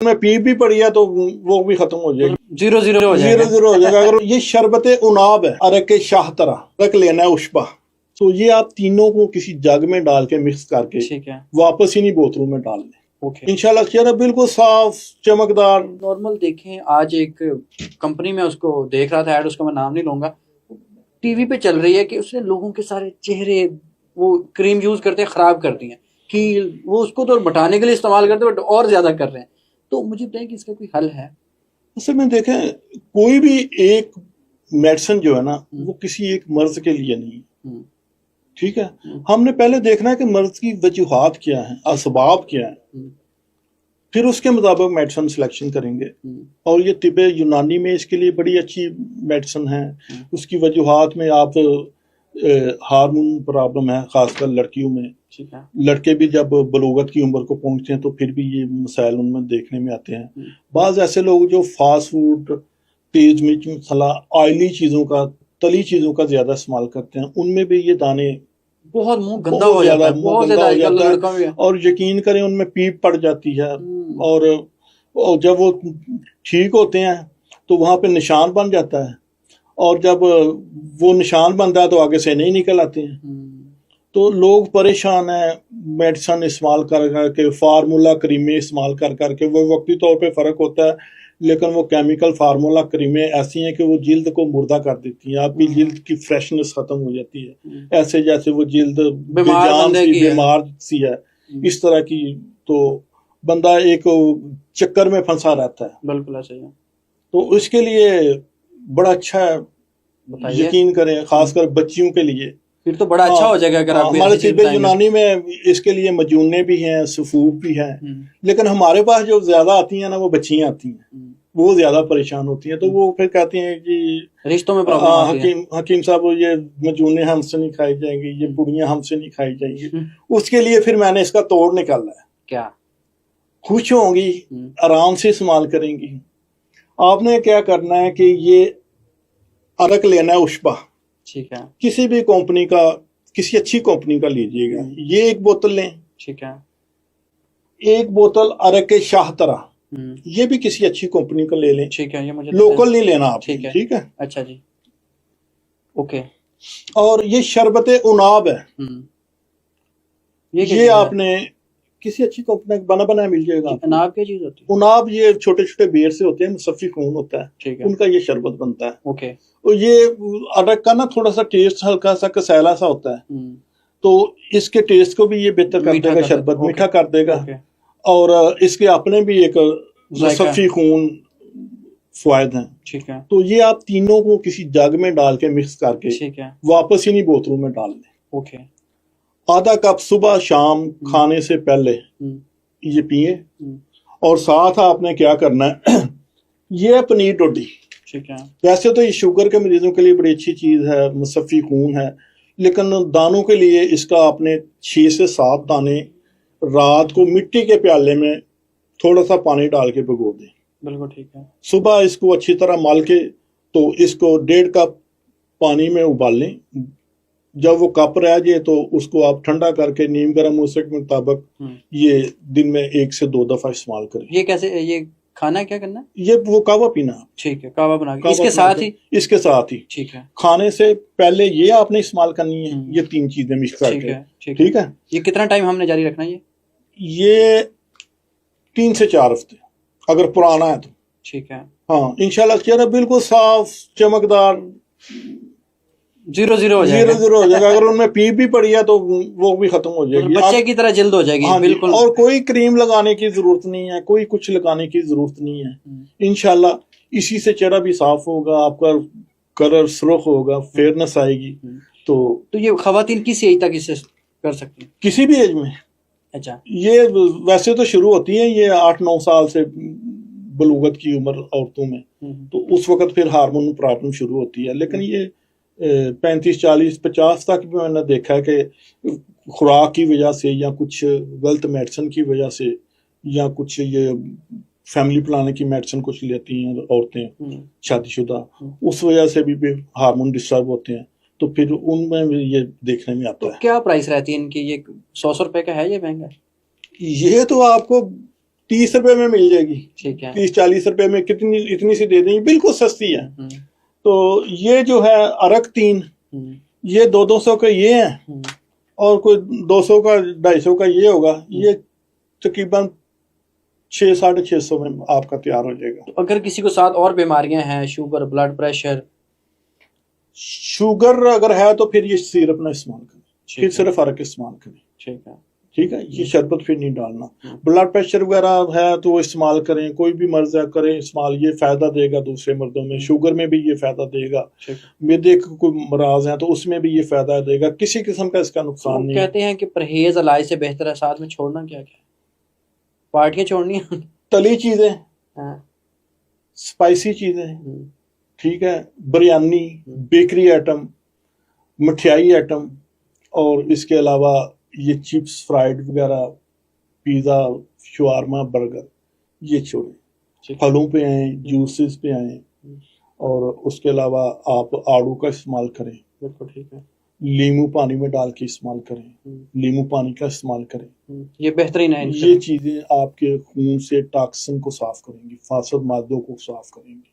में पी भी पड़ी है तो वो भी खत्म हो जाएगी, 0-0 हो जाएगा। 0-0 हो जाएगा। अगर ये शरबत उनाब है, अरक शाह तरह अरक लेना है उशबा, तो ये आप तीनों को किसी जग में डाल के मिक्स करके ठीक है, वापस इन्हीं बोतलों में डाल दें। ओके। इंशाल्लाह चेहरा बिल्कुल साफ चमकदार। नॉर्मल देखें, आज एक कंपनी में उसको देख रहा था ऐड, उसका मैं नाम नहीं लूंगा, टीवी पे चल रही है कि उसने लोगों के सारे चेहरे वो क्रीम यूज करते खराब कर दिए, कि वो उसको तो बताने के लिए इस्तेमाल करते बट और ज्यादा कर रहे हैं। तो मुझे बताएं कि इसका कोई हल है? असल में देखें, कोई भी एक मेडिसिन जो है ना वो किसी एक मर्ज के लिए नहीं, ठीक है। हमने पहले देखना है कि मर्ज की वजूहात क्या है, असबाब क्या है, फिर उसके मुताबिक मेडिसिन सिलेक्शन करेंगे। और ये तिब यूनानी में इसके लिए बड़ी अच्छी मेडिसिन है। उसकी वजूहात में आप हार्मोन प्रॉब्लम है खासकर लड़कियों में, ठीक है। लड़के भी जब बलूगत की उम्र को पहुंचते हैं तो फिर भी ये मसाइल उनमें देखने में आते हैं। बाज ऐसे लोग जो फास्ट फूड, तेज मिर्च मसाला, ऑयली चीज़ों का, तली चीज़ों का ज़्यादा इस्तेमाल करते हैं, उनमें भी ये दाने बहुत मुंह गंदा हो जाता है, बहुत ज्यादा आजकल लड़का भी है। और यकीन करें उनमें पीप पड़ जाती है। और जब वो ठीक होते हैं तो वहां पे निशान बन जाता है, और जब वो निशान बनता है तो आगे से नहीं निकल आते हैं। तो लोग परेशान हैं मेडिसिन इस्तेमाल कर करके, फार्मूला क्रीमें इस्तेमाल कर करके। वो वक्ती तौर पे फ़र्क होता है, लेकिन वो केमिकल फार्मूला क्रीमें ऐसी हैं कि वो जिल्द को मुर्दा कर देती हैं, आपकी जिल्द की फ्रेशनेस खत्म हो जाती है, ऐसे जैसे वो जिल्द बीमार सी है, इस तरह की। तो बंदा एक चक्कर में फंसा रहता है। बिल्कुल ऐसे ही है। तो इसके लिए बड़ा अच्छा है, यकीन करें, खासकर बच्चियों के लिए फिर तो बड़ा अच्छा हो जाएगा अगर आप हमारे तिब यूनानी में इसके लिए मजूने भी हैं, सफूफ भी हैं। लेकिन हमारे पास जो ज्यादा आती हैं ना वो बच्चियां आती हैं, वो ज्यादा परेशान होती हैं। तो वो फिर कहती हैं कि रिश्तों में प्रॉब्लम हकीम साहब ये मजूने हमसे नहीं खाई जाएंगी, ये बुढ़ियां हमसे नहीं खाई जाएंगी। उसके लिए फिर मैंने इसका तोड़ निकाला है। क्या? खुश होंगी, आराम से इस्तेमाल करेंगी। आपने क्या करना है कि ये अरक लेना है उशबा, ठीक है, किसी भी कंपनी का, किसी अच्छी कंपनी का लीजिएगा। ये एक बोतल लें, ठीक है। एक बोतल अरक शाह तरह, ये भी किसी अच्छी कंपनी का ले लें, ठीक है। ये मुझे लोकल नहीं लेना आप, ठीक है, ठीक है। अच्छा जी, ओके। और ये शरबत उनाब है, ये आपने किसी अच्छी कंपनी का बना बनाया मिल जाएगा। उनाब क्या चीज होती है? उनाब ये छोटे छोटे बेर से होते हैं, मुसफ़ी खून होता है, ठीक है, उनका ये शरबत बनता है, ओके। और ये अदरक का ना थोड़ा सा टेस्ट हल्का सा कसैला सा होता है, तो इसके टेस्ट को भी ये बेहतर कर देगा, शरबत मीठा कर देगा। और इसके अपने भी एक मुसफ़ी खून फ़वायद हैं, ठीक है। तो ये आप तीनों को किसी जग में डाल के मिक्स करके, ठीक है, वापस इन्हीं बोतलों में डाल दें, ओके। आधा कप सुबह शाम खाने से पहले ये पिए। और साथ आपने क्या करना है, ये पनीर डोडी, ठीक है। वैसे तो ये शुगर के मरीजों के लिए बड़ी अच्छी चीज है, मुसफ़ी खून है, लेकिन दानों के लिए इसका आपने 6 से 7 दाने रात को मिट्टी के प्याले में थोड़ा सा पानी डाल के भिगो दें, बिल्कुल ठीक है। सुबह इसको अच्छी तरह मल के, तो इसको 1.5 कप पानी में उबाल लें। जब वो कप रह जाए तो उसको आप ठंडा करके नीम गर्म उसके मुताबिक ये दिन में 1 से 2 दफा इस्तेमाल करें। ये कैसे, ये खाना क्या करना है? ये वो कावा पीना, ठीक है, कावा बना के इसके साथ ही, इसके साथ ही, ठीक है। खाने से पहले ये आपने इस्तेमाल करनी है, ये 3 चीजें मिक्स करके, ठीक है। ये कितना टाइम हमने जारी रखना है? ये 3 से 4 हफ्ते अगर पुराना है तो, ठीक है। हाँ, इंशाल्लाह चेहरा बिल्कुल साफ चमकदार, 0-0 हो जाएगा, 0-0 हो जाएगा। अगर उनमें पीप भी पड़ी है तो वो भी खत्म हो जाएगी, बच्चे की तरह जल्द हो जाएगी। हाँ, बिल्कुल। और कोई क्रीम लगाने की जरूरत नहीं है, कोई कुछ लगाने की जरूरत नहीं है। इंशाल्लाह इसी से चेहरा भी साफ होगा, आपका कलर सुर्ख होगा, फेयरनेस आएगी। तो ये खवातीन किस एज तक इसे कर सकती हैं? किसी भी एज में। अच्छा, ये वैसे तो शुरू होती है ये 8-9 साल से बलूगत की उम्र औरतों में, तो उस वक्त फिर हार्मोन प्रॉब्लम शुरू होती है। लेकिन ये 35, 40, 50 तक भी मैंने देखा है कि खुराक की वजह से या कुछ गलत मेडिसिन की वजह से या कुछ ये फैमिली प्लानिंग की मेडिसिन कुछ लेती हैं औरतें शादीशुदा, उस वजह से भी हार्मोन डिस्टर्ब होते हैं, तो फिर उनमें भी ये देखने में आता है। क्या प्राइस रहती है इनकी? ये 100 रुपए का है, ये महंगा? ये तो आपको 30 रुपए में मिल जाएगी, ठीक है, 30-40 रुपए में कितनी इतनी सी दे देंगे, बिल्कुल सस्ती है। तो ये जो है अरक 3, ये 200-200 का ये है, और कोई 200 का 250 का ये होगा, ये तकरीबन 600-650 में आपका तैयार हो जाएगा। तो अगर किसी को साथ और बीमारियां हैं, शुगर, ब्लड प्रेशर, शुगर अगर है तो फिर ये सिरप ना इस्तेमाल करें, फिर सिर्फ अरक इस्तेमाल करें। ठीक है, ये शरबत फिर नहीं डालना। ब्लड प्रेशर वगैरह है तो वो इस्तेमाल करें, कोई भी मर्ज है करें इस्तेमाल, ये फायदा देगा दूसरे मर्दों में। शुगर में भी ये फायदा देगा, मैदे का कोई मराज है तो उसमें भी ये फायदा देगा, किसी किस्म का इसका नुकसान नहीं। कहते हैं कि परहेज इलाज से बेहतर है, साथ में छोड़ना क्या क्या, पार्टियां छोड़नी है, तली चीजें, स्पाइसी चीजें, ठीक है, बिरयानी, बेकरी आइटम, मठियाई आइटम, और इसके अलावा ये चिप्स, फ्राइड वगैरह, पिज़्ज़ा, शवारमा, बर्गर, ये छोड़ें। फलों पे आए, जूसेस पे आए, और उसके अलावा आप आड़ू का इस्तेमाल करें, बिल्कुल ठीक है, नींबू पानी में डाल के इस्तेमाल करें, नींबू पानी का इस्तेमाल करें, ये बेहतरीन है। ये चीज़ें आपके खून से टॉक्सिन को साफ करेंगी, फासद मादों को साफ करेंगी।